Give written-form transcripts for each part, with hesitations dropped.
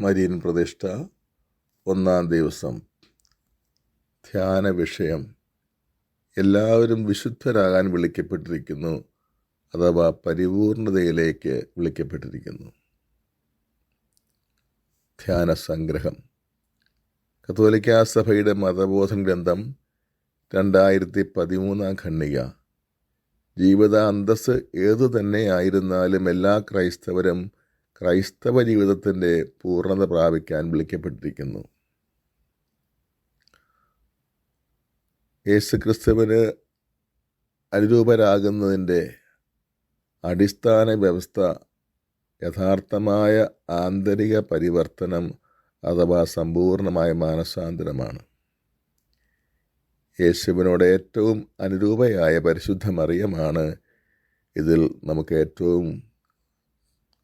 Marian പ്രതിഷ്ഠ 1-ാം ദിവസം. ധ്യാന വിഷയം: എല്ലാവരും വിശുദ്ധരാകാൻ വിളിക്കപ്പെട്ടിരിക്കുന്നു, അഥവാ പരിപൂർണതയിലേക്ക് വിളിക്കപ്പെട്ടിരിക്കുന്നു. ധ്യാന സംഗ്രഹം: കത്തോലിക്കാ സഭയുടെ മതബോധന ഗ്രന്ഥം 2013 ഖണ്ഡിക. ജീവിത അന്തസ്സ് ഏതു തന്നെയായിരുന്നാലും എല്ലാ ക്രൈസ്തവരും ക്രൈസ്തവ ജീവിതത്തിൻ്റെ പൂർണ്ണത പ്രാപിക്കാൻ വിളിക്കപ്പെട്ടിരിക്കുന്നു. യേശുക്രിസ്തുവിന് അനുരൂപരാകുന്നതിൻ്റെ അടിസ്ഥാന വ്യവസ്ഥ യഥാർത്ഥമായ ആന്തരിക പരിവർത്തനം അഥവാ സമ്പൂർണമായ മാനസാന്തരമാണ്. യേശുവിനോട് ഏറ്റവും അനുരൂപയായ പരിശുദ്ധ മറിയമാണ് ഇതിൽ നമുക്ക് ഏറ്റവും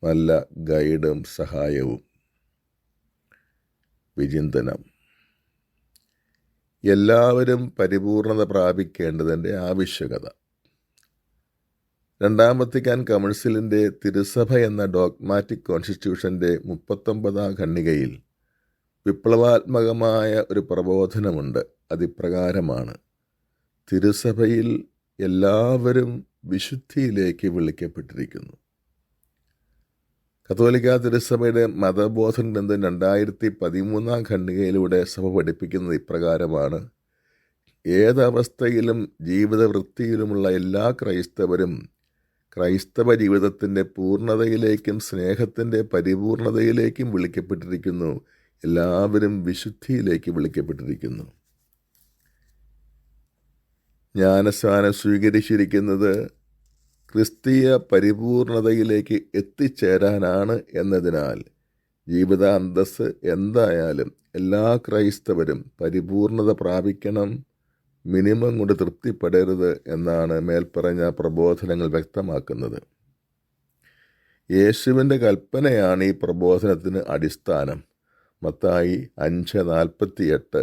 നല്ല ഗൈഡും സഹായവും. വിചിന്തനം: എല്ലാവരും പരിപൂർണത പ്രാപിക്കേണ്ടതിൻ്റെ ആവശ്യകത. 2-ാം വത്തിക്കാൻ കൗൺസിലിൻ്റെ തിരുസഭ എന്ന ഡോഗ്മാറ്റിക് കോൺസ്റ്റിറ്റ്യൂഷൻ്റെ 39-ാം ഖണ്ഡികയിൽ വിപ്ലവാത്മകമായ ഒരു പ്രബോധനമുണ്ട്. അതിപ്രകാരമാണ്: തിരുസഭയിൽ എല്ലാവരും വിശുദ്ധിയിലേക്ക് വിളിക്കപ്പെട്ടിരിക്കുന്നു. കത്തോലിക്കാ തിരുസഭയുടെ മതബോധന ഗ്രന്ഥം 2013 ഖണ്ഡികയിലൂടെ സഭ പഠിപ്പിക്കുന്നത് ഇപ്രകാരമാണ്: ഏതവസ്ഥയിലും ജീവിതവൃത്തിയിലുമുള്ള എല്ലാ ക്രൈസ്തവരും ക്രൈസ്തവ ജീവിതത്തിൻ്റെ പൂർണ്ണതയിലേക്കും സ്നേഹത്തിൻ്റെ പരിപൂർണതയിലേക്കും വിളിക്കപ്പെട്ടിരിക്കുന്നു. എല്ലാവരും വിശുദ്ധിയിലേക്ക് വിളിക്കപ്പെട്ടിരിക്കുന്നു. ജ്ഞാനസ്നാനം സ്വീകരിച്ചിരിക്കുന്നത് ക്രിസ്തീയ പരിപൂർണതയിലേക്ക് എത്തിച്ചേരാനാണ് എന്നതിനാൽ ജീവിത അന്തസ്സ് എന്തായാലും എല്ലാ ക്രൈസ്തവരും പരിപൂർണത പ്രാപിക്കണം, മിനിമം കൊണ്ട് തൃപ്തിപ്പെടരുത് എന്നാണ് മേൽപ്പറഞ്ഞ പ്രബോധനങ്ങൾ വ്യക്തമാക്കുന്നത്. യേശുവിൻ്റെ കൽപ്പനയാണ് ഈ പ്രബോധനത്തിന് അടിസ്ഥാനം. മത്തായി 5:48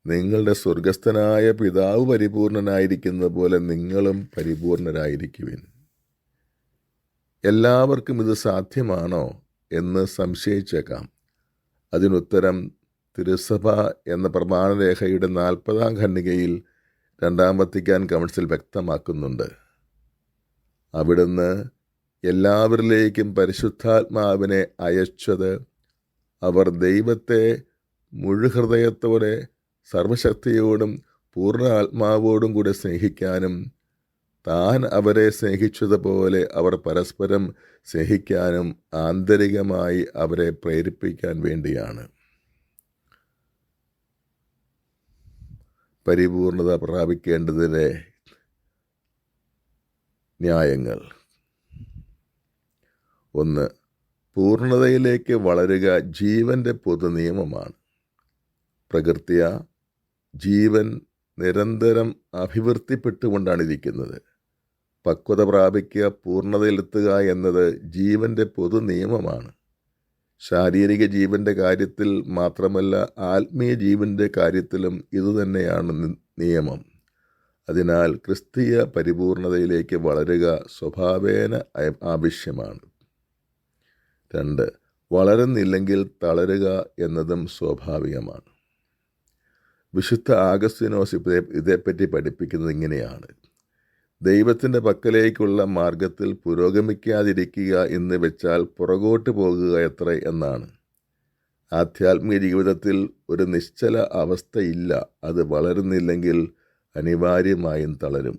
നിങ്ങളുടെ സ്വർഗസ്ഥനായ പിതാവ് പരിപൂർണനായിരിക്കുന്നത് പോലെ നിങ്ങളും പരിപൂർണരായിരിക്കുവിൻ. എല്ലാവർക്കും ഇത് സാധ്യമാണോ എന്ന് സംശയിച്ചേക്കാം. അതിനുത്തരം തിരുസഭ എന്ന പ്രമാണരേഖയുടെ 40-ാം ഖണ്ഡികയിൽ 2-ാം വത്തിക്കാൻ കൗൺസിൽ വ്യക്തമാക്കുന്നുണ്ട്. അവിടുന്ന് എല്ലാവരിലേക്കും പരിശുദ്ധാത്മാവിനെ അയച്ചത് അവർ ദൈവത്തെ മുഴുഹൃദയത്തോടെ സർവശക്തിയോടും പൂർണ്ണ ആത്മാവോടും കൂടെ സ്നേഹിക്കാനും താൻ അവരെ സ്നേഹിച്ചതുപോലെ അവർ പരസ്പരം സ്നേഹിക്കാനും ആന്തരികമായി അവരെ പ്രേരിപ്പിക്കാൻ വേണ്ടിയാണ്. പരിപൂർണത പ്രാപിക്കേണ്ടതിൻ്റെ ന്യായങ്ങൾ: 1. പൂർണ്ണതയിലേക്ക് വളരുക ജീവൻ്റെ പൊതു നിയമമാണ്. പ്രകൃത്യ ജീവൻ നിരന്തരം അഭിവൃദ്ധിപ്പെട്ടുകൊണ്ടാണിരിക്കുന്നത്. പക്വത പ്രാപിക്കുക, പൂർണ്ണതയിലെത്തുക എന്നത് ജീവൻ്റെ പൊതു നിയമമാണ്. ശാരീരിക ജീവൻ്റെ കാര്യത്തിൽ മാത്രമല്ല, ആത്മീയ ജീവൻ്റെ കാര്യത്തിലും ഇതുതന്നെയാണ് നിയമം. അതിനാൽ ക്രിസ്തീയ പരിപൂർണതയിലേക്ക് വളരുക സ്വഭാവേന ആവശ്യമാണ്. 2. വളരുന്നില്ലെങ്കിൽ തളരുക എന്നതും സ്വാഭാവികമാണ്. വിശുദ്ധ ആഗസ്തീനോസ് ഇതേപ്പറ്റി പഠിപ്പിക്കുന്നത് ഇങ്ങനെയാണ്: ദൈവത്തിൻ്റെ പക്കലേക്കുള്ള മാർഗത്തിൽ പുരോഗമിക്കാതിരിക്കുക എന്ന് വെച്ചാൽ പുറകോട്ട് പോകുക എത്ര എന്നാണ്. ആധ്യാത്മിക ജീവിതത്തിൽ ഒരു നിശ്ചല അവസ്ഥയില്ല. അത് വളരുന്നില്ലെങ്കിൽ അനിവാര്യമായും തളരും.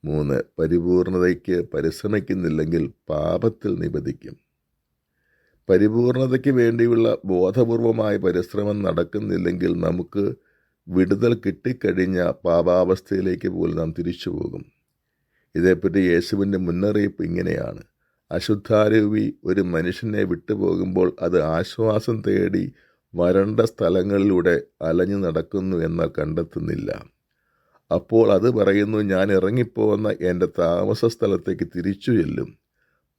3. പരിപൂർണതയ്ക്ക് പരിശ്രമിക്കുന്നില്ലെങ്കിൽ പാപത്തിൽ നിപതിക്കും. പരിപൂർണതയ്ക്ക് വേണ്ടിയുള്ള ബോധപൂർവമായ പരിശ്രമം നടക്കുന്നില്ലെങ്കിൽ നമുക്ക് വിടുതൽ കിട്ടിക്കഴിഞ്ഞ പാപാവസ്ഥയിലേക്ക് പോലും നാം തിരിച്ചു പോകും. ഇതേപ്പറ്റി യേശുവിൻ്റെ മുന്നറിയിപ്പ് ഇങ്ങനെയാണ്: അശുദ്ധാരൂപി ഒരു മനുഷ്യനെ വിട്ടുപോകുമ്പോൾ അത് ആശ്വാസം തേടി വരണ്ട സ്ഥലങ്ങളിലൂടെ അലഞ്ഞു നടക്കുന്നു എന്നാൽ കണ്ടെത്തുന്നില്ല. അപ്പോൾ അത് പറയുന്നു, ഞാൻ ഇറങ്ങിപ്പോകുന്ന എൻ്റെ താമസ സ്ഥലത്തേക്ക് തിരിച്ചു ചെല്ലും.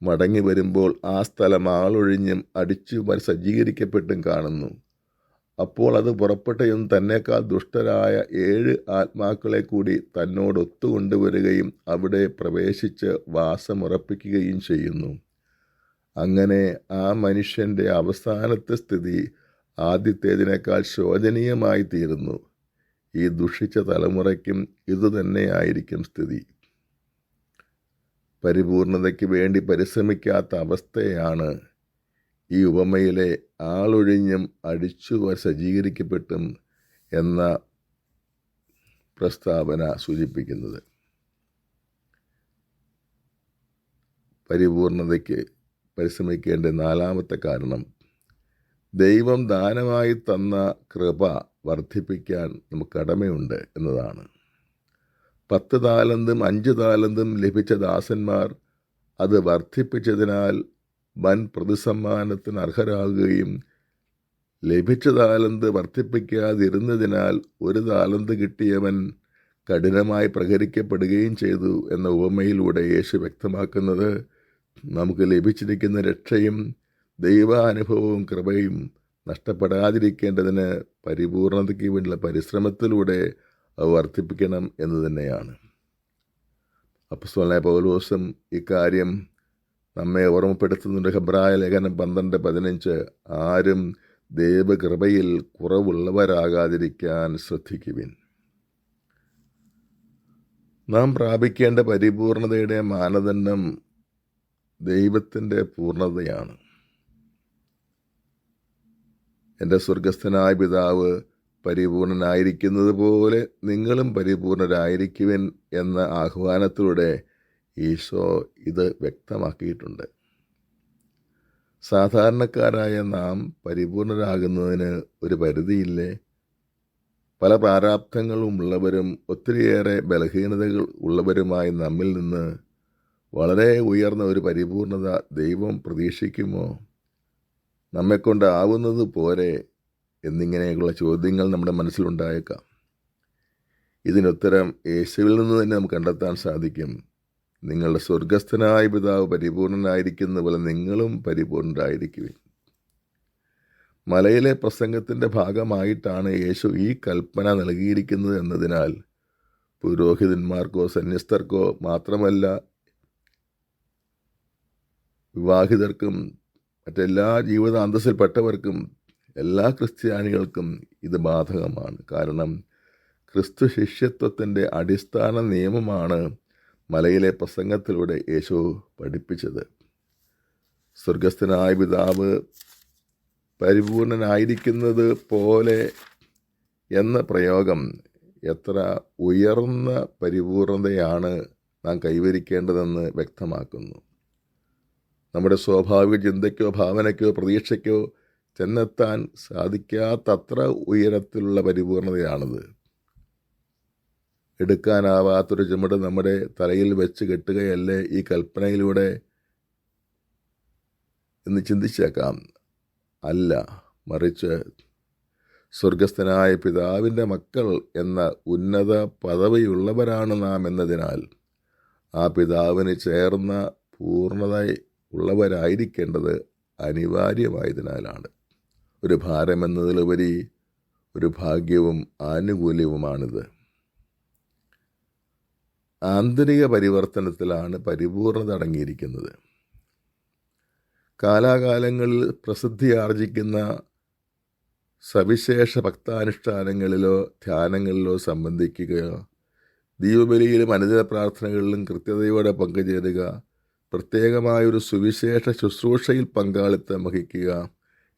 മടങ്ങി വരുമ്പോൾ ആ സ്ഥലം ആളൊഴിഞ്ഞും അടിച്ചു സജ്ജീകരിക്കപ്പെട്ടും കാണുന്നു. അപ്പോൾ അത് പുറപ്പെട്ടയും തന്നേക്കാൾ ദുഷ്ടരായ 7 ആത്മാക്കളെ കൂടി തന്നോടൊത്തുകൊണ്ടുവരികയും അവിടെ പ്രവേശിച്ച് വാസമുറപ്പിക്കുകയും ചെയ്യുന്നു. അങ്ങനെ ആ മനുഷ്യൻ്റെ അവസാനത്തെ സ്ഥിതി ആദ്യത്തേതിനേക്കാൾ ശോചനീയമായി തീരുന്നു. ഈ ദുഷിച്ച തലമുറയ്ക്കും ഇതുതന്നെയായിരിക്കും സ്ഥിതി. പരിപൂർണതയ്ക്ക് വേണ്ടി പരിശ്രമിക്കാത്ത അവസ്ഥയാണ് ഈ ഉപമയിലെ ആളൊഴിഞ്ഞും അടിച്ചു സജ്ജീകരിക്കപ്പെട്ടും എന്ന പ്രസ്താവന സൂചിപ്പിക്കുന്നത്. പരിപൂർണതയ്ക്ക് പരിശ്രമിക്കേണ്ട നാലാമത്തെ കാരണം, ദൈവം ദാനമായി തന്ന കൃപ വർദ്ധിപ്പിക്കാൻ നമുക്ക് കടമയുണ്ട് എന്നതാണ്. 10 താലന്തും 5 താലന്തും ലഭിച്ച ദാസന്മാർ അത് വർദ്ധിപ്പിച്ചതിനാൽ വൻ പ്രതിസമ്മാനത്തിന് അർഹരാകുകയും ലഭിച്ച താലന്ത് വർദ്ധിപ്പിക്കാതിരുന്നതിനാൽ 1 താലന്ത് കിട്ടിയവൻ കഠിനമായി പ്രഹരിക്കപ്പെടുകയും ചെയ്തു എന്ന ഉപമയിലൂടെ യേശു വ്യക്തമാക്കുന്നത്, നമുക്ക് ലഭിച്ചിരിക്കുന്ന രക്ഷയും ദൈവാനുഭവവും കൃപയും നഷ്ടപ്പെടാതിരിക്കേണ്ടതിന് പരിപൂർണതയ്ക്ക് വേണ്ടിയുള്ള പരിശ്രമത്തിലൂടെ അത് വർദ്ധിപ്പിക്കണം എന്ന് തന്നെയാണ്. അപ്പോസ്തലനായ പൗലോസും ഇക്കാര്യം നമ്മെ ഓർമ്മപ്പെടുത്തുന്നുണ്ട്. ഹെബ്രായ ലേഖനം 12:15, ആരും ദൈവകൃപയിൽ കുറവുള്ളവരാകാതിരിക്കാൻ ശ്രദ്ധിക്കുവിൻ. നാം പ്രാപിക്കേണ്ട പരിപൂർണതയുടെ മാനദണ്ഡം ദൈവത്തിൻ്റെ പൂർണ്ണതയാണ്. എൻ്റെ സ്വർഗസ്ഥനായ പിതാവ് പരിപൂർണനായിരിക്കുന്നത് പോലെ നിങ്ങളും പരിപൂർണരായിരിക്കുവിൻ എന്ന ആഹ്വാനത്തിലൂടെ ഈശോ ഇത് വ്യക്തമാക്കിയിട്ടുണ്ട്. സാധാരണക്കാരായ നാം പരിപൂർണരാകുന്നതിന് ഒരു പരിധിയില്ലേ? പല പ്രാരാബ്ധങ്ങളും ഉള്ളവരും ഒത്തിരിയേറെ ബലഹീനതകൾ ഉള്ളവരുമായി നമ്മിൽ നിന്ന് വളരെ ഉയർന്ന ഒരു പരിപൂർണത ദൈവം പ്രതീക്ഷിക്കുമോ? നമ്മെക്കൊണ്ടാവുന്നത് പോരെ എന്നിങ്ങനെയുള്ള ചോദ്യങ്ങൾ നമ്മുടെ മനസ്സിലുണ്ടായേക്കാം. ഇതിനുത്തരം യേശുവിൽ നിന്ന് തന്നെ നമുക്ക് കണ്ടെത്താൻ സാധിക്കും. നിങ്ങളുടെ സ്വർഗസ്ഥനായ പിതാവ് പരിപൂർണനായിരിക്കുന്ന പോലെ നിങ്ങളും പരിപൂർണരായിരിക്കുവിൻ. മലയിലെ പ്രസംഗത്തിൻ്റെ ഭാഗമായിട്ടാണ് യേശു ഈ കൽപ്പന നൽകിയിരിക്കുന്നത് എന്നതിനാൽ പുരോഹിതന്മാർക്കോ സന്യസ്തർക്കോ മാത്രമല്ല, വിവാഹിതർക്കും മറ്റെല്ലാ ജീവിത അന്തസ്സിൽപ്പെട്ടവർക്കും എല്ലാ ക്രിസ്ത്യാനികൾക്കും ഇത് ബാധകമാണ്. കാരണം ക്രിസ്തു ശിഷ്യത്വത്തിൻ്റെ അടിസ്ഥാന നിയമമാണ് മലയിലെ പ്രസംഗത്തിലൂടെ യേശു പഠിപ്പിച്ചത്. സ്വർഗസ്ഥനായ പിതാവ് പരിപൂർണനായിരിക്കുന്നത് പോലെ എന്ന പ്രയോഗം എത്ര ഉയർന്ന പരിപൂർണതയാണ് നാം കൈവരിക്കേണ്ടതെന്ന് വ്യക്തമാക്കുന്നു. നമ്മുടെ സ്വാഭാവിക ചിന്തയ്ക്കോ ഭാവനയ്ക്കോ പ്രതീക്ഷയ്ക്കോ ചെന്നെത്താൻ സാധിക്കാത്തത്ര ഉയരത്തിലുള്ള പരിപൂർണതയാണത്. എടുക്കാനാവാത്തൊരു ചുമട് നമ്മുടെ തലയിൽ വെച്ച് കെട്ടുകയല്ലേ ഈ കൽപ്പനയിലൂടെ എന്ന് ചിന്തിച്ചേക്കാം. അല്ല, മറിച്ച് സ്വർഗസ്ഥനായ പിതാവിൻ്റെ മക്കൾ എന്ന ഉന്നത പദവിയുള്ളവരാണ് നാം എന്നതിനാൽ ആ പിതാവിന് ചേർന്ന പൂർണ്ണത ഉള്ളവരായിരിക്കേണ്ടത് അനിവാര്യമായതിനാലാണ്. ഒരു ഭാരമെന്നതിലുപരി ഒരു ഭാഗ്യവും ആനുകൂല്യവുമാണിത്. ആന്തരിക പരിവർത്തനത്തിലാണ് പരിപൂർണത അടങ്ങിയിരിക്കുന്നത്. കാലാകാലങ്ങളിൽ പ്രസിദ്ധി ആർജിക്കുന്ന സവിശേഷ ഭക്താനുഷ്ഠാനങ്ങളിലോ ധ്യാനങ്ങളിലോ സംബന്ധിക്കുകയോ ദീപബലിയിലും അനുദിന പ്രാർത്ഥനകളിലും കൃത്യതയോടെ പങ്കുചേരുക, പ്രത്യേകമായൊരു സുവിശേഷ ശുശ്രൂഷയിൽ പങ്കാളിത്തം വഹിക്കുക,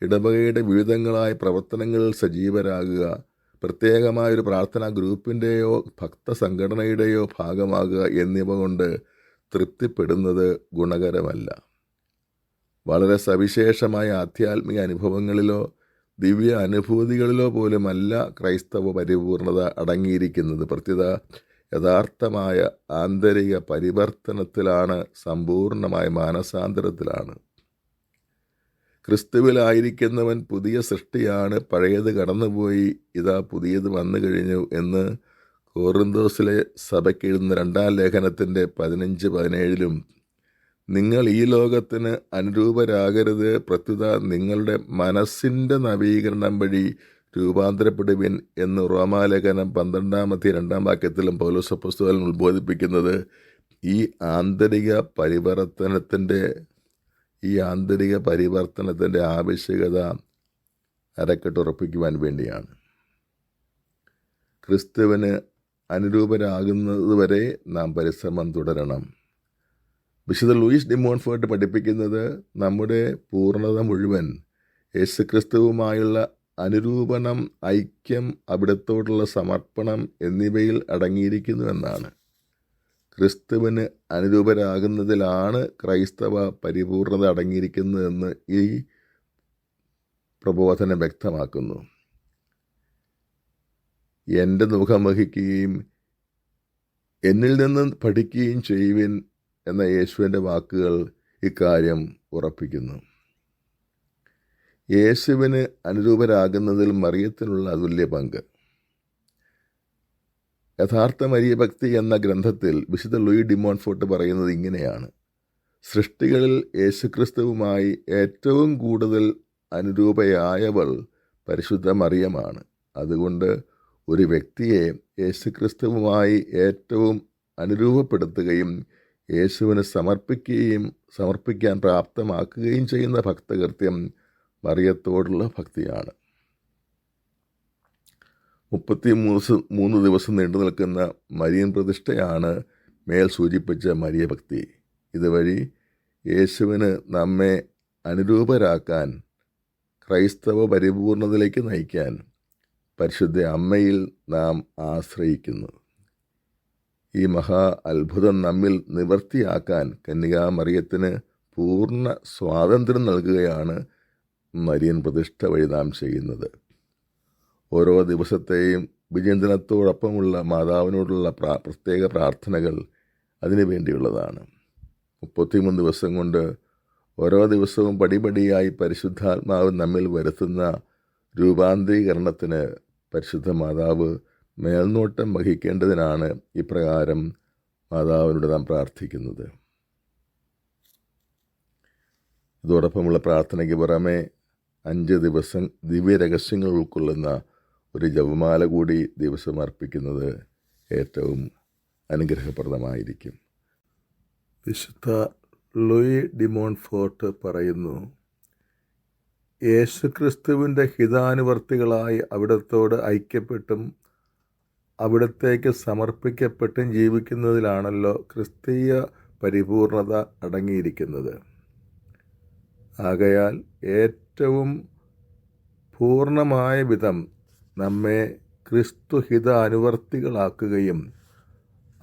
ഇടവകയുടെ വിവിധങ്ങളായ പ്രവർത്തനങ്ങളിൽ സജീവരാകുക, പ്രത്യേകമായൊരു പ്രാർത്ഥനാ ഗ്രൂപ്പിൻ്റെയോ ഭക്തസംഘടനയുടെയോ ഭാഗമാകുക എന്നിവ കൊണ്ട് തൃപ്തിപ്പെടുന്നത് ഗുണകരമല്ല. വളരെ സവിശേഷമായ ആധ്യാത്മിക അനുഭവങ്ങളിലോ ദിവ്യ അനുഭൂതികളിലോ പോലുമല്ല ക്രൈസ്തവ പരിപൂർണത അടങ്ങിയിരിക്കുന്നത്. പ്രത്യേക യഥാർത്ഥമായ ആന്തരിക പരിവർത്തനത്തിലാണ്, സമ്പൂർണമായ മാനസാന്തരത്തിലാണ്. ക്രിസ്തുവിലായിരിക്കുന്നവൻ പുതിയ സൃഷ്ടിയാണ്, പഴയത് കടന്നുപോയി, ഇതാ പുതിയത് വന്നു കഴിഞ്ഞു എന്ന് കൊറിന്തോസിലെ സഭയ്ക്ക് എഴുതുന്ന 2-ാം ലേഖനത്തിൻ്റെ 15-17 നിങ്ങൾ ഈ ലോകത്തിന് അനുരൂപരാകരുത്, പ്രത്യുത നിങ്ങളുടെ മനസ്സിൻ്റെ നവീകരണം വഴി രൂപാന്തരപ്പെടുവിൻ എന്ന് റോമാലേഖനം 12-ാം വാക്യത്തിലും പൗലോസ് അപ്പോസ്തലൻ ഉത്ബോധിപ്പിക്കുന്നത് ഈ ആന്തരിക പരിവർത്തനത്തിൻ്റെ ഈ ആന്തരിക പരിവർത്തനത്തിൻ്റെ ആവശ്യകത അരക്കെട്ടുറപ്പിക്കുവാൻ വേണ്ടിയാണ്. ക്രിസ്തുവിന് അനുരൂപരാകുന്നതുവരെ നാം പരിശ്രമം തുടരണം. വിശുദ്ധ ലൂയിസ് ഡി മോൺഫോർട്ട് പഠിപ്പിക്കുന്നത് നമ്മുടെ പൂർണ്ണത മുഴുവൻ യേശുക്രിസ്തുവുമായുള്ള അനുരൂപണം, ഐക്യം, അവിടത്തോടുള്ള സമർപ്പണം എന്നിവയിൽ അടങ്ങിയിരിക്കുന്നു എന്നാണ്. ക്രിസ്തുവിന് അനുരൂപരാകുന്നതിലാണ് ക്രൈസ്തവ പരിപൂർണത അടങ്ങിയിരിക്കുന്നതെന്ന് ഈ പ്രബോധനം വ്യക്തമാക്കുന്നു. എൻ്റെ മുഖം വഹിക്കുകയും എന്നിൽ നിന്ന് പഠിക്കുകയും ചെയ്യുവിൻ എന്ന യേശുവിൻ്റെ വാക്കുകൾ ഇക്കാര്യം ഉറപ്പിക്കുന്നു. യേശുവിന് അനുരൂപരാകുന്നതിൽ മറിയത്തിനുള്ള അതുല്യ പങ്ക്. യഥാർത്ഥ മരിയഭക്തി എന്ന ഗ്രന്ഥത്തിൽ വിശുദ്ധ ലൂയി ഡി മോൺഫോർട്ട് പറയുന്നത് ഇങ്ങനെയാണ്: സൃഷ്ടികളിൽ യേശുക്രിസ്തുവുമായി ഏറ്റവും കൂടുതൽ അനുരൂപയായവൾ പരിശുദ്ധ മറിയമാണ്. അതുകൊണ്ട് ഒരു വ്യക്തിയെ യേശുക്രിസ്തുവുമായി ഏറ്റവും അനുരൂപപ്പെടുത്തുകയും യേശുവിന് സമർപ്പിക്കാൻ പ്രാപ്തമാക്കുകയും ചെയ്യുന്ന ഭക്തകൃത്യം മറിയത്തോടുള്ള ഭക്തിയാണ്. 33 ദിവസം നീണ്ടു നിൽക്കുന്ന മരിയൻ പ്രതിഷ്ഠയാണ് മേൽ സൂചിപ്പിച്ച മരിയഭക്തി. ഇതുവഴി യേശുവിന് നമ്മെ അനുരൂപരാക്കാൻ, ക്രൈസ്തവ പരിപൂർണതയിലേക്ക് നയിക്കാൻ പരിശുദ്ധ അമ്മയിൽ നാം ആശ്രയിക്കുന്നു. ഈ മഹാ അത്ഭുതം നമ്മിൽ നിവർത്തിയാക്കാൻ കന്യകാമറിയത്തിന് പൂർണ്ണ സ്വാതന്ത്ര്യം നൽകുകയാണ് മരിയൻ പ്രതിഷ്ഠ വഴി നാം ചെയ്യുന്നത്. ഓരോ ദിവസത്തെയും വിചിന്തനത്തോടൊപ്പമുള്ള മാതാവിനോടുള്ള പ്രത്യേക പ്രാർത്ഥനകൾ അതിനു വേണ്ടിയുള്ളതാണ്. 33 ദിവസം കൊണ്ട് ഓരോ ദിവസവും പടിപടിയായി പരിശുദ്ധാത്മാവ് നമ്മിൽ വരുത്തുന്ന രൂപാന്തരീകരണത്തിന് പരിശുദ്ധ മാതാവ് മേൽനോട്ടം വഹിക്കേണ്ടതിനാണ് ഇപ്രകാരം മാതാവിനോട് നാം പ്രാർത്ഥിക്കുന്നത്. ഇതോടൊപ്പമുള്ള പ്രാർത്ഥനയ്ക്ക് പുറമെ 5 ദിവസം ദിവ്യരഹസ്യങ്ങൾ ഉൾക്കൊള്ളുന്ന ഒരു ജപമാല കൂടി ദിവസം അർപ്പിക്കുന്നത് ഏറ്റവും അനുഗ്രഹപ്രദമായിരിക്കും. വിശുദ്ധ ലൂയി ഡി മോൺഫോർട്ട് പറയുന്നു: യേശുക്രിസ്തുവിൻ്റെ ഹിതാനുവർത്തികളായി അവിടത്തോട് ഐക്യപ്പെട്ടും അവിടത്തേക്ക് സമർപ്പിക്കപ്പെട്ടും ജീവിക്കുന്നതിലാണല്ലോ ക്രിസ്തീയ പരിപൂർണത അടങ്ങിയിരിക്കുന്നത്. ആകയാൽ ഏറ്റവും പൂർണ്ണമായ വിധം നമ്മെ ക്രിസ്തുഹിത അനുവർത്തികളാക്കുകയും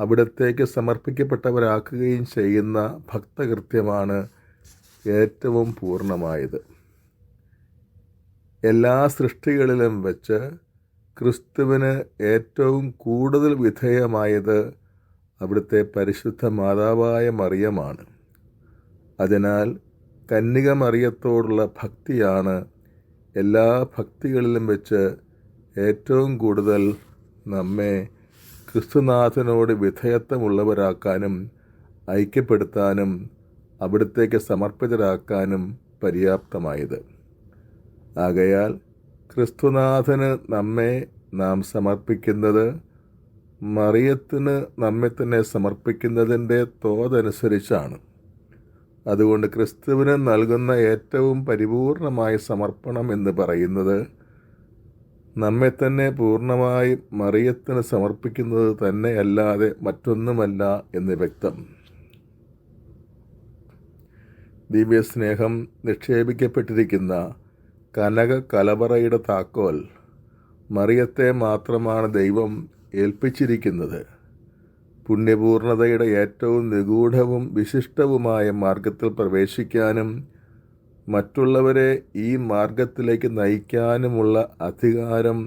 അവിടത്തേക്ക് സമർപ്പിക്കപ്പെട്ടവരാക്കുകയും ചെയ്യുന്ന ഭക്തകൃത്യമാണ് ഏറ്റവും പൂർണ്ണമായത്. എല്ലാ സൃഷ്ടികളിലും വെച്ച് ക്രിസ്തുവിന് ഏറ്റവും കൂടുതൽ വിധേയമായത് അവിടുത്തെ പരിശുദ്ധ മാതാവായ മറിയമാണ്. അതിനാൽ കന്യക മറിയത്തോടുള്ള ഭക്തിയാണ് എല്ലാ ഭക്തികളിലും വെച്ച് ഏറ്റവും കൂടുതൽ നമ്മെ ക്രിസ്തുനാഥനോട് വിധേയത്വമുള്ളവരാക്കാനും ഐക്യപ്പെടുത്താനും അവിടത്തേക്ക് സമർപ്പിതരാക്കാനും പര്യാപ്തമായത്. ആകയാൽ ക്രിസ്തുനാഥന് നാം സമർപ്പിക്കുന്നത് മറിയത്തിന് നമ്മെ തന്നെ സമർപ്പിക്കുന്നതിൻ്റെ തോതനുസരിച്ചാണ്. അതുകൊണ്ട് ക്രിസ്തുവിന് നൽകുന്ന ഏറ്റവും പരിപൂർണമായ സമർപ്പണം എന്ന് പറയുന്നത് നമ്മെ തന്നെ പൂർണ്ണമായി മറിയത്തിന് സമർപ്പിക്കുന്നത് തന്നെയല്ലാതെ മറ്റൊന്നുമല്ല എന്ന് വ്യക്തം. ദിവ്യസ്നേഹം നിക്ഷേപിക്കപ്പെട്ടിരിക്കുന്ന കനക കലവറയുടെ താക്കോൽ മറിയത്തെ മാത്രമാണ് ദൈവം ഏൽപ്പിച്ചിരിക്കുന്നത്. പുണ്യപൂർണതയുടെ ഏറ്റവും നിഗൂഢവും വിശിഷ്ടവുമായ മാർഗത്തിൽ പ്രവേശിക്കാനും മറ്റുള്ളവരെ ഈ മാർഗത്തിലേക്ക് നയിക്കാനുമുള്ള അധികാരം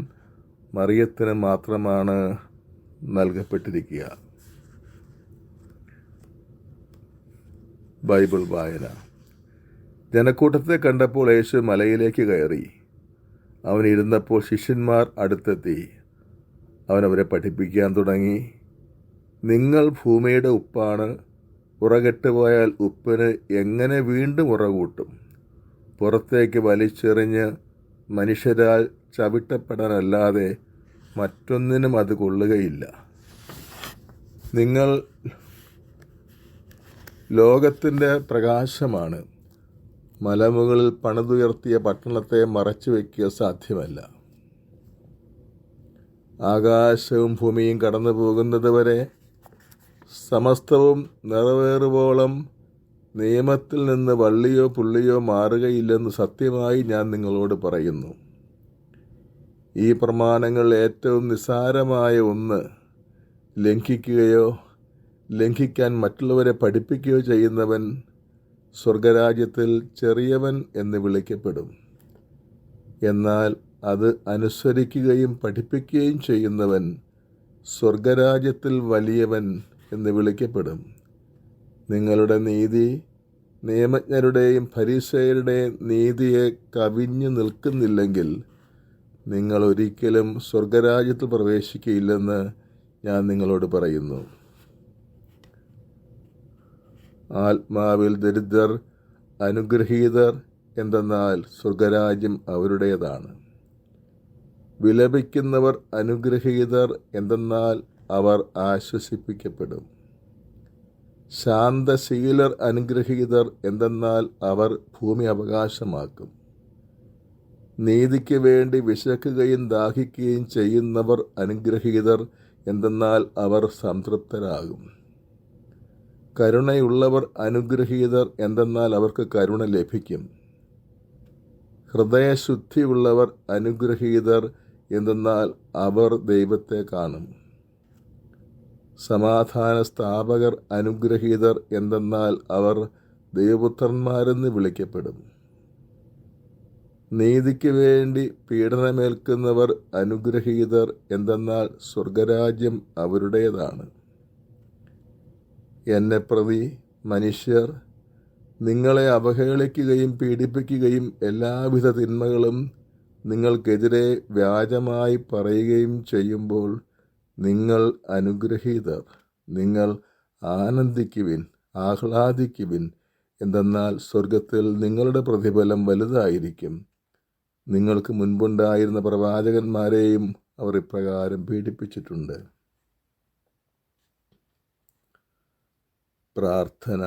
മറിയത്തിന് മാത്രമാണ് നൽകപ്പെട്ടിരിക്കുക. ബൈബിൾ വായന. ജനക്കൂട്ടത്തെ കണ്ടപ്പോൾ യേശു മലയിലേക്ക് കയറി. അവൻ ഇരുന്നപ്പോൾ ശിഷ്യന്മാർ അടുത്തെത്തി. അവനവരെ പഠിപ്പിക്കാൻ തുടങ്ങി. നിങ്ങൾ ഭൂമിയുടെ ഉപ്പാണ്. ഉറകെട്ടുപോയാൽ ഉപ്പിന് എങ്ങനെ വീണ്ടും ഉറകൂട്ടും? പുറത്തേക്ക് വലിച്ചെറിഞ്ഞ് മനുഷ്യരാൽ ചവിട്ടപ്പെടാനല്ലാതെ മറ്റൊന്നിനും അത് കൊള്ളുകയില്ല. നിങ്ങൾ ലോകത്തിൻ്റെ പ്രകാശമാണ്. മലമുകളിൽ പണിതുയർത്തിയ പട്ടണത്തെ മറച്ചു വയ്ക്കുക സാധ്യമല്ല. ആകാശവും ഭൂമിയും കടന്നു പോകുന്നത് വരെ സമസ്തവും നിറവേറുവോളം നിയമത്തിൽ നിന്ന് വള്ളിയോ പുള്ളിയോ മാറുകയില്ലെന്ന് സത്യമായി ഞാൻ നിങ്ങളോട് പറയുന്നു. ഈ പ്രമാണങ്ങൾ ഏറ്റവും നിസ്സാരമായ ഒന്ന് ലംഘിക്കുകയോ ലംഘിക്കാൻ മറ്റുള്ളവരെ പഠിപ്പിക്കുകയോ ചെയ്യുന്നവൻ സ്വർഗരാജ്യത്തിൽ ചെറിയവൻ എന്ന് വിളിക്കപ്പെടും. എന്നാൽ അത് അനുസരിക്കുകയും പഠിപ്പിക്കുകയും ചെയ്യുന്നവൻ സ്വർഗരാജ്യത്തിൽ വലിയവൻ എന്ന് വിളിക്കപ്പെടും. നിങ്ങളുടെ നീതി നിയമജ്ഞരുടെയും ഫരീസയരുടെയും നീതിയെ കവിഞ്ഞു നിൽക്കുന്നില്ലെങ്കിൽ നിങ്ങൾ ഒരിക്കലും സ്വർഗരാജ്യത്തിൽ പ്രവേശിക്കുകയില്ലെന്ന് ഞാൻ നിങ്ങളോട് പറയുന്നു. ആത്മാവിൽ ദരിദ്രർ അനുഗ്രഹീതർ, എന്തെന്നാൽ സ്വർഗരാജ്യം അവരുടേതാണ്. വിലപിക്കുന്നവർ അനുഗ്രഹീതർ, എന്തെന്നാൽ അവർ ആശ്വസിപ്പിക്കപ്പെടും. ശാന്തശീലർ അനുഗ്രഹീതർ, എന്തെന്നാൽ അവർ ഭൂമി അവകാശമാക്കും. നീതിക്ക് വേണ്ടി വിശക്കുകയും ദാഹിക്കുകയും ചെയ്യുന്നവർ അനുഗ്രഹീതർ, എന്തെന്നാൽ അവർ സംതൃപ്തരാകും. കരുണയുള്ളവർ അനുഗ്രഹീതർ, എന്തെന്നാൽ അവർക്ക് കരുണ ലഭിക്കും. ഹൃദയശുദ്ധിയുള്ളവർ അനുഗ്രഹീതർ, എന്തെന്നാൽ അവർ ദൈവത്തെ കാണും. സമാധാന സ്ഥാപകർ അനുഗ്രഹീതർ, എന്തെന്നാൽ അവർ ദൈവപുത്രന്മാരെന്ന് വിളിക്കപ്പെടും. നീതിക്ക് വേണ്ടി പീഡനമേൽക്കുന്നവർ അനുഗ്രഹീതർ, എന്തെന്നാൽ സ്വർഗരാജ്യം അവരുടേതാണ്. എന്നെ പ്രതി മനുഷ്യർ നിങ്ങളെ അവഹേളിക്കുകയും പീഡിപ്പിക്കുകയും എല്ലാവിധ തിന്മകളും നിങ്ങൾക്കെതിരെ വ്യാജമായി പറയുകയും ചെയ്യുമ്പോൾ നിങ്ങൾ അനുഗ്രഹീതർ. നിങ്ങൾ ആനന്ദിക്കുവിൻ, ആഹ്ലാദിക്കുവിൻ, എന്തെന്നാൽ സ്വർഗത്തിൽ നിങ്ങളുടെ പ്രതിഫലം വലുതായിരിക്കും. നിങ്ങൾക്ക് മുൻപുണ്ടായിരുന്ന പ്രവാചകന്മാരെയും അവർ ഇപ്രകാരം പീഡിപ്പിച്ചിട്ടുണ്ട്. പ്രാർത്ഥന.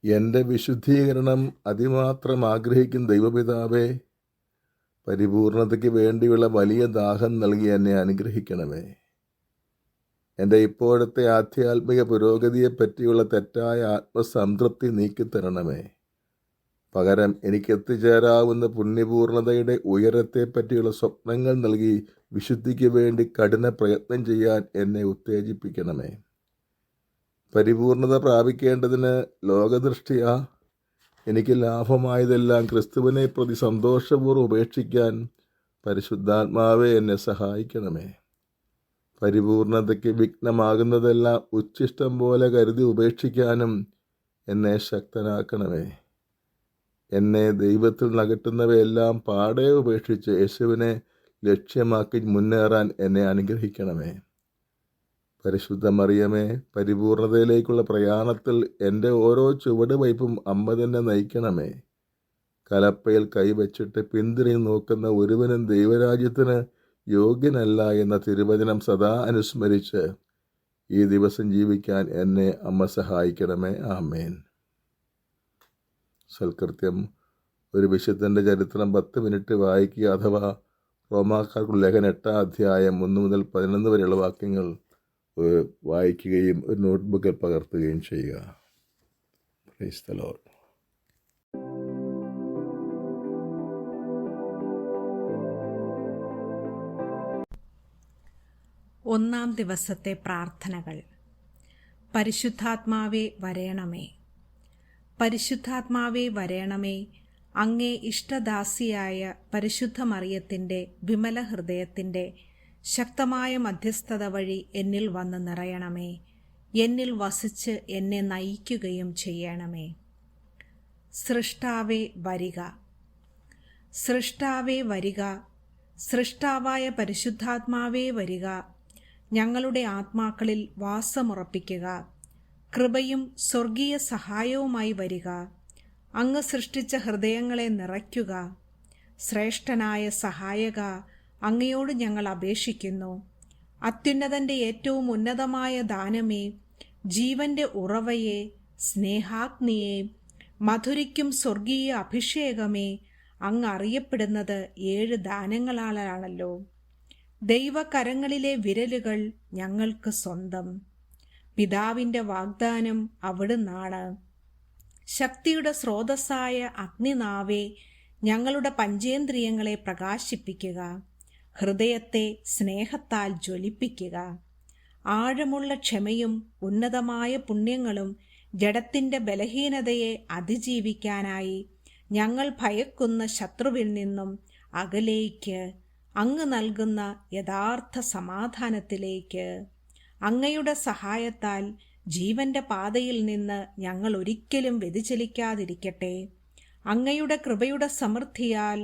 എൻ്റെ വിശുദ്ധീകരണം അതിമാത്രം ആഗ്രഹിക്കുന്ന ദൈവപിതാവേ, പരിപൂർണതയ്ക്ക് വേണ്ടിയുള്ള വലിയ ദാഹം നൽകി എന്നെ അനുഗ്രഹിക്കണമേ. എൻ്റെ ഇപ്പോഴത്തെ ആധ്യാത്മിക പുരോഗതിയെപ്പറ്റിയുള്ള തെറ്റായ ആത്മസംതൃപ്തി നീക്കിത്തരണമേ. പകരം എനിക്ക് എത്തിച്ചേരാവുന്ന പുണ്യപൂർണതയുടെ ഉയരത്തെപ്പറ്റിയുള്ള സ്വപ്നങ്ങൾ നൽകി വിശുദ്ധിക്ക് വേണ്ടി കഠിന പ്രയത്നം ചെയ്യാൻ എന്നെ ഉത്തേജിപ്പിക്കണമേ. പരിപൂർണത പ്രാപിക്കേണ്ടതിന് ലോകദൃഷ്ടിയാ എനിക്ക് ലാഭമായതെല്ലാം ക്രിസ്തുവിനെ പ്രതി സന്തോഷപൂർവ്വം ഉപേക്ഷിക്കാൻ പരിശുദ്ധാത്മാവെ എന്നെ സഹായിക്കണമേ. പരിപൂർണതയ്ക്ക് വിഘ്നമാകുന്നതെല്ലാം ഉച്ഛിഷ്ടം പോലെ കരുതി ഉപേക്ഷിക്കാനും എന്നെ ശക്തനാക്കണമേ. എന്നെ ദൈവത്തിൽ നകറ്റുന്നവയെല്ലാം പാടെ ഉപേക്ഷിച്ച് യേശുവിനെ ലക്ഷ്യമാക്കി മുന്നേറാൻ എന്നെ അനുഗ്രഹിക്കണമേ. പരിശുദ്ധ മറിയമേ, പരിപൂർണതയിലേക്കുള്ള പ്രയാണത്തിൽ എൻ്റെ ഓരോ ചുവട് വയ്പും അമ്മ തന്നെ നയിക്കണമേ. കലപ്പയിൽ കൈവച്ചിട്ട് പിന്തിരിഞ്ഞ് നോക്കുന്ന ഒരുവനും ദൈവരാജ്യത്തിന് യോഗ്യനല്ല എന്ന തിരുവചനം സദാ അനുസ്മരിച്ച് ഈ ദിവസം ജീവിക്കാൻ എന്നെ അമ്മ സഹായിക്കണമേ. ആമേൻ. സൽകൃത്യം. ഒരു വിശുദ്ധൻ്റെ ചരിത്രം 10 മിനിറ്റ് വായിക്കുക, അഥവാ റോമാക്കാർക്കുള്ള ലേഖനം 8-ാം അധ്യായം 1 മുതൽ 11 വരെയുള്ള വാക്യങ്ങൾ വായിക്കുകയും ഒരു നോട്ട്ബുക്കിൽ പകർത്തുകയും ചെയ്യുക. Praise the Lord. ഒന്നാം ദിവസത്തെ പ്രാർത്ഥനകൾ. പരിശുദ്ധാത്മാവേ വരേണമേ, പരിശുദ്ധാത്മാവേ വരേണമേ, അങ്ങേ ഇഷ്ടദാസിയായ പരിശുദ്ധ മറിയത്തിൻ്റെ വിമല ഹൃദയത്തിൻ്റെ ശക്തമായ മധ്യസ്ഥത വഴി എന്നിൽ വന്ന് നിറയണമേ. എന്നിൽ വസിച്ച് എന്നെ നയിക്കുകയും ചെയ്യണമേ. സൃഷ്ടാവേ വരിക, സൃഷ്ടാവേ വരിക, സൃഷ്ടാവായ പരിശുദ്ധാത്മാവേ വരിക. ഞങ്ങളുടെ ആത്മാക്കളിൽ വാസമുറപ്പിക്കുക. കൃപയും സ്വർഗീയ സഹായവുമായി വരിക. അങ്ങ് സൃഷ്ടിച്ച ഹൃദയങ്ങളെ നിറയ്ക്കുക. ശ്രേഷ്ഠനായ സഹായക, അങ്ങയോട് ഞങ്ങൾ അപേക്ഷിക്കുന്നു. അത്യുന്നതൻ്റെ ഏറ്റവും ഉന്നതമായ ദാനമേ, ജീവന്റെ ഉറവയെ, സ്നേഹാഗ്നിയെ, മധുരിക്കും സ്വർഗീയ അഭിഷേകമേ, അങ്ങ് അറിയപ്പെടുന്നത് 7 ദാനങ്ങളാലാണല്ലോ. ദൈവകരങ്ങളിലെ വിരലുകൾ ഞങ്ങൾക്ക് സ്വന്തം. പിതാവിൻ്റെ വാഗ്ദാനം അവിടുന്നാണ്. ശക്തിയുടെ സ്രോതസ്സായ അഗ്നിനാവേ, ഞങ്ങളുടെ പഞ്ചേന്ദ്രിയങ്ങളെ പ്രകാശിപ്പിക്കുക. ഹൃദയത്തെ സ്നേഹത്താൽ ജ്വലിപ്പിക്കുക. ആഴമുള്ള ക്ഷമയും ഉന്നതമായ പുണ്യങ്ങളും ജഡത്തിൻ്റെ ബലഹീനതയെ അതിജീവിക്കാനായി ഞങ്ങൾ ഭയക്കുന്ന ശത്രുവിൽ നിന്നും അകലേക്ക്, അങ്ങ് നൽകുന്ന യഥാർത്ഥ സമാധാനത്തിലേക്ക്. അങ്ങയുടെ സഹായത്താൽ ജീവന്റെ പാതയിൽ നിന്ന് ഞങ്ങൾ ഒരിക്കലും വ്യതിചലിക്കാതിരിക്കട്ടെ. അങ്ങയുടെ കൃപയുടെ സമൃദ്ധിയാൽ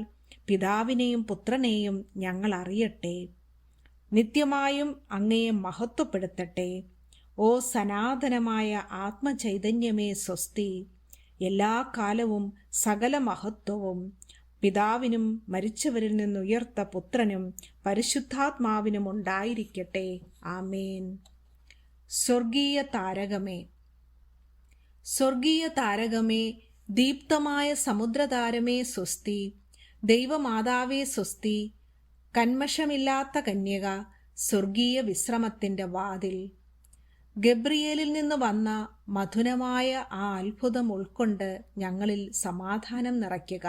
പിതാവിനെയും പുത്രനെയും ഞങ്ങൾ അറിയട്ടെ. നിത്യമായും അങ്ങയെ മഹത്വപ്പെടുത്തട്ടെ. ഓ സനാതനമായ ആത്മചൈതന്യമേ സ്വസ്തി. എല്ലാ കാലവും സകല മഹത്വവും പിതാവിനും മരിച്ചവരിൽ നിന്നുയർത്ത പുത്രനും പരിശുദ്ധാത്മാവിനും ഉണ്ടായിരിക്കട്ടെ. ആമേൻ. സ്വർഗീയ താരകമേ, സ്വർഗീയ താരകമേ, ദീപ്തമായ സമുദ്രതാരമേ സ്വസ്തി. ദൈവമാതാവേ സ്വസ്തി. കന്മഷമില്ലാത്ത കന്യക, സ്വർഗീയ വിശ്രമത്തിൻ്റെ വാതിൽ. ഗബ്രിയേലിൽ നിന്ന് വന്ന മധുരമായ ആ അത്ഭുതം ഉൾക്കൊണ്ട് ഞങ്ങളിൽ സമാധാനം നിറയ്ക്കുക.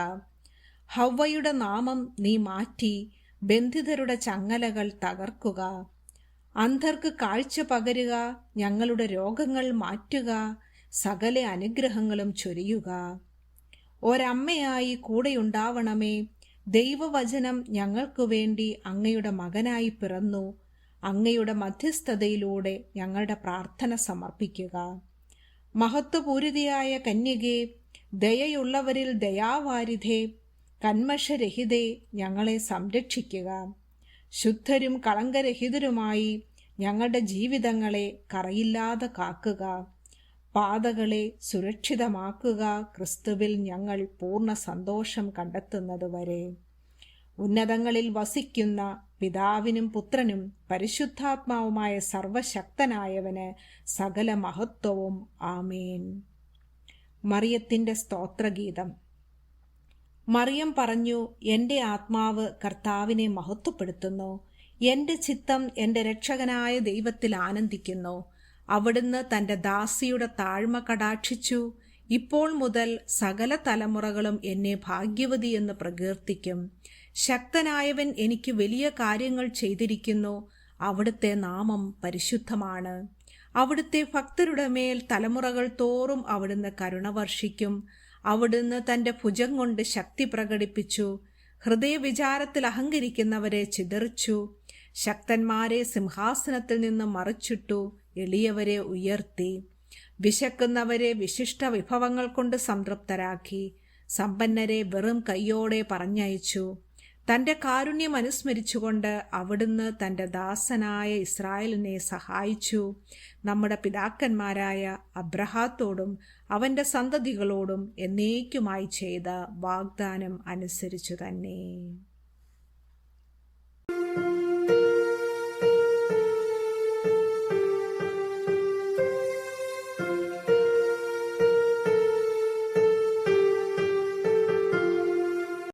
ഹവ്വയുടെ നാമം നീ മാറ്റി ബന്ധിതരുടെ ചങ്ങലകൾ തകർക്കുക. അന്ധർക്ക് കാഴ്ച പകരുക, ഞങ്ങളുടെ രോഗങ്ങൾ മാറ്റുക, സകല അനുഗ്രഹങ്ങളും ചൊരിയുക. ഒരമ്മയായി കൂടെയുണ്ടാവണമേ. ദൈവവചനം ഞങ്ങൾക്കു വേണ്ടി അങ്ങയുടെ മകനായി പിറന്നു. അങ്ങയുടെ മധ്യസ്ഥതയിലൂടെ ഞങ്ങളുടെ പ്രാർത്ഥന സമർപ്പിക്കുക. മഹത്വപൂരിതയായ കന്യകേ, ദയയുള്ളവരിൽ ദയാവാരിധേ, കന്മഷരഹിതേ, ഞങ്ങളെ സംരക്ഷിക്കുക. ശുദ്ധരും കളങ്കരഹിതരുമായി ഞങ്ങളുടെ ജീവിതങ്ങളെ കറയില്ലാതെ കാക്കുക. പാതകളെ സുരക്ഷിതമാക്കുക. ക്രിസ്തുവിൽ ഞങ്ങൾ പൂർണ്ണ സന്തോഷം കണ്ടെത്തുന്നതുവരെ. ഉന്നതങ്ങളിൽ വസിക്കുന്ന പിതാവിനും പുത്രനും പരിശുദ്ധാത്മാവുമായ സർവശക്തനായവന് സകല മഹത്വവും. ആമേൻ. മറിയത്തിൻ്റെ സ്തോത്രഗീതം. മറിയം പറഞ്ഞു, എൻ്റെ ആത്മാവ് കർത്താവിനെ മഹത്വപ്പെടുത്തുന്നു. എൻ്റെ ചിത്തം എൻ്റെ രക്ഷകനായ ദൈവത്തിൽ ആനന്ദിക്കുന്നു. അവിടുന്ന് തൻ്റെ ദാസിയുടെ താഴ്മ കടാക്ഷിച്ചു. ഇപ്പോൾ മുതൽ സകല തലമുറകളും എന്നെ ഭാഗ്യവതി എന്ന് പ്രകീർത്തിക്കും. ശക്തനായവൻ എനിക്ക് വലിയ കാര്യങ്ങൾ ചെയ്തിരിക്കുന്നു. അവിടുത്തെ നാമം പരിശുദ്ധമാണ്. അവിടുത്തെ ഭക്തരുടെ മേൽ തലമുറകൾ തോറും അവിടുന്ന് കരുണ വർഷിക്കും. അവിടുന്ന് തൻ്റെ ഭുജം കൊണ്ട് ശക്തി പ്രകടിപ്പിച്ചു. ഹൃദയവിചാരത്തിൽ അഹങ്കരിക്കുന്നവരെ ചിതറിച്ചു. ശക്തന്മാരെ സിംഹാസനത്തിൽ നിന്ന് മറിച്ചിട്ടു. എളിയവരെ ഉയർത്തി. വിശക്കുന്നവരെ വിശിഷ്ട വിഭവങ്ങൾ കൊണ്ട് സംതൃപ്തരാക്കി. സമ്പന്നരെ വെറും കൈയോടെ പറഞ്ഞയച്ചു. തൻ്റെ കാരുണ്യം അനുസ്മരിച്ചുകൊണ്ട് അവിടുന്ന് തൻ്റെ ദാസനായ ഇസ്രായേലിനെ സഹായിച്ചു. നമ്മുടെ പിതാക്കന്മാരായ അബ്രഹാത്തോടും അവൻ്റെ സന്തതികളോടും എന്നേക്കുമായി ചെയ്ത വാഗ്ദാനം അനുസരിച്ചു തന്നെ.